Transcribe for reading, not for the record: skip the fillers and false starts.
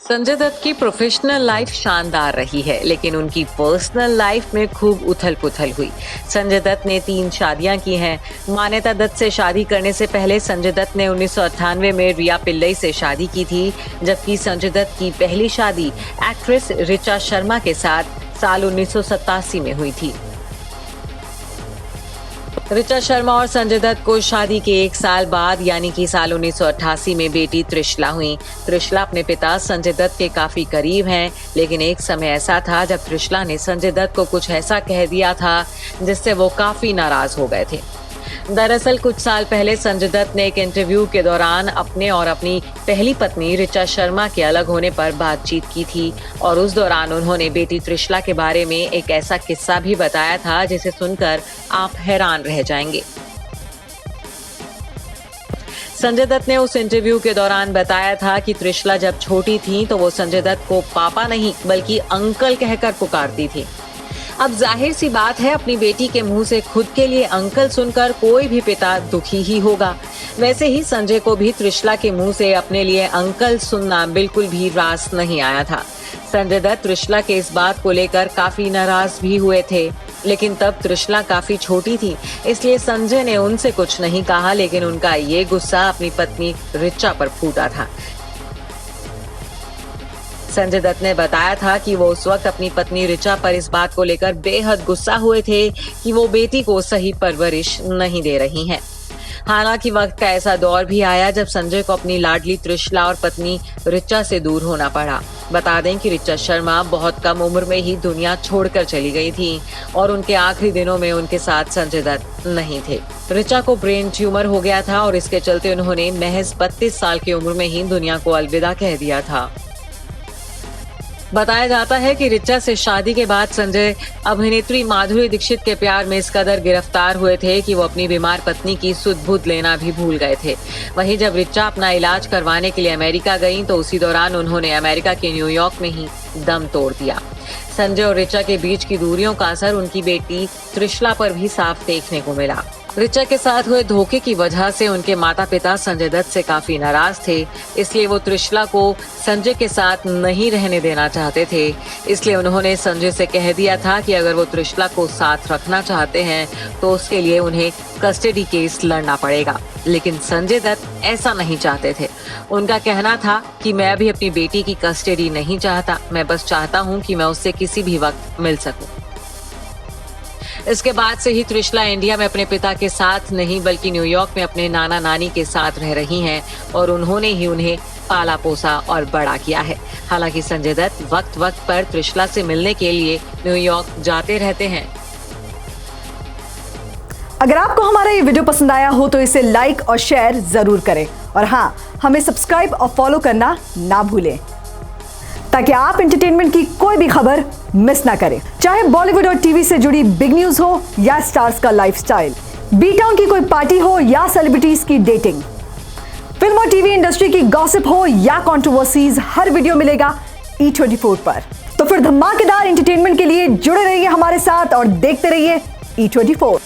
संजय दत्त की professional life शानदार रही है, लेकिन उनकी पर्सनल लाइफ में खूब उथल पुथल हुई। संजय दत्त ने 3 शादियां की हैं। मान्यता दत्त से शादी करने से पहले संजय दत्त ने 1998 में रिया पिल्लई से शादी की थी, जबकि संजय दत्त की पहली शादी एक्ट्रेस ऋचा शर्मा के साथ साल 1987 में हुई थी। ऋचा शर्मा और संजय दत्त को शादी के 1 साल बाद यानी कि साल 1988 में बेटी त्रिशला हुई। त्रिशला अपने पिता संजय दत्त के काफी करीब हैं, लेकिन एक समय ऐसा था जब त्रिशला ने संजय दत्त को कुछ ऐसा कह दिया था जिससे वो काफी नाराज हो गए थे। दरअसल कुछ साल पहले संजय दत्त ने एक इंटरव्यू के दौरान अपने और अपनी पहली पत्नी ऋचा शर्मा के अलग होने पर बातचीत की थी और उस दौरान उन्होंने बेटी त्रिशला के बारे में एक ऐसा किस्सा भी बताया था जिसे सुनकर आप हैरान रह जाएंगे। संजय दत्त ने उस इंटरव्यू के दौरान बताया था कि त्रिशला जब छोटी थी तो वो संजय दत्त को पापा नहीं बल्कि अंकल कहकर पुकारती थी। अब जाहिर सी बात है, अपनी बेटी के मुंह से खुद के लिए अंकल सुनकर कोई भी पिता दुखी ही होगा। वैसे ही संजय को भी त्रिशला के मुंह से अपने लिए अंकल सुनना बिल्कुल भी रास नहीं आया था। संजय दत्त त्रिशला के इस बात को लेकर काफी नाराज भी हुए थे, लेकिन तब त्रिशला काफी छोटी थी, इसलिए संजय ने उनसे कुछ नहीं कहा, लेकिन उनका ये गुस्सा अपनी पत्नी ऋचा पर फूटा था। संजय दत्त ने बताया था कि वो उस वक्त अपनी पत्नी ऋचा पर इस बात को लेकर बेहद गुस्सा हुए थे कि वो बेटी को सही परवरिश नहीं दे रही हैं। हालांकि वक्त का ऐसा दौर भी आया जब संजय को अपनी लाडली त्रिशला और पत्नी ऋचा से दूर होना पड़ा। बता दें कि ऋचा शर्मा बहुत कम उम्र में ही दुनिया छोड़कर चली गई थी और उनके आखिरी दिनों में उनके साथ संजय दत्त नहीं थे। ऋचा को ब्रेन ट्यूमर हो गया था और इसके चलते उन्होंने महज 32 साल की उम्र में ही दुनिया को अलविदा कह दिया था। बताया जाता है कि ऋचा से शादी के बाद संजय अभिनेत्री माधुरी दीक्षित के प्यार में इस कदर गिरफ्तार हुए थे कि वो अपनी बीमार पत्नी की सुध बुध लेना भी भूल गए थे। वहीं जब ऋचा अपना इलाज करवाने के लिए अमेरिका गईं तो उसी दौरान उन्होंने अमेरिका के न्यूयॉर्क में ही दम तोड़ दिया। संजय और ऋचा के बीच की दूरियों का असर उनकी बेटी त्रिशला पर भी साफ देखने को मिला। ऋचा के साथ हुए धोखे की वजह से उनके माता पिता संजय दत्त से काफी नाराज थे, इसलिए वो त्रिशला को संजय के साथ नहीं रहने देना चाहते थे। इसलिए उन्होंने संजय से कह दिया था कि अगर वो त्रिशला को साथ रखना चाहते हैं तो उसके लिए उन्हें कस्टडी केस लड़ना पड़ेगा, लेकिन संजय दत्त ऐसा नहीं चाहते थे। उनका कहना था कि मैं अभी अपनी बेटी की कस्टडी नहीं चाहता, मैं बस चाहता हूँ कि मैं उससे किसी भी वक्त मिल सकूं। इसके बाद से ही त्रिशला इंडिया में अपने पिता के साथ नहीं बल्कि न्यूयॉर्क में अपने नाना नानी के साथ रह रही हैं और उन्होंने ही उन्हें पाला पोसा और बड़ा किया है। हालांकि संजय दत्त वक्त वक्त पर त्रिशला से मिलने के लिए न्यूयॉर्क जाते रहते हैं। अगर आपको हमारा ये वीडियो पसंद आया हो तो इसे लाइक और शेयर जरूर करें और हाँ, हमें सब्सक्राइब और फॉलो करना ना भूलें ताकि आप एंटरटेनमेंट की कोई भी खबर मिस ना करें, चाहे बॉलीवुड और टीवी से जुड़ी बिग न्यूज हो या स्टार्स का लाइफस्टाइल, बी टाउन की कोई पार्टी हो या सेलिब्रिटीज की डेटिंग, फिल्म और टीवी इंडस्ट्री की गॉसिप हो या कंट्रोवर्सीज, हर वीडियो मिलेगा E24 पर। तो फिर धमाकेदार एंटरटेनमेंट के लिए जुड़े रहिए हमारे साथ और देखते रहिए E24।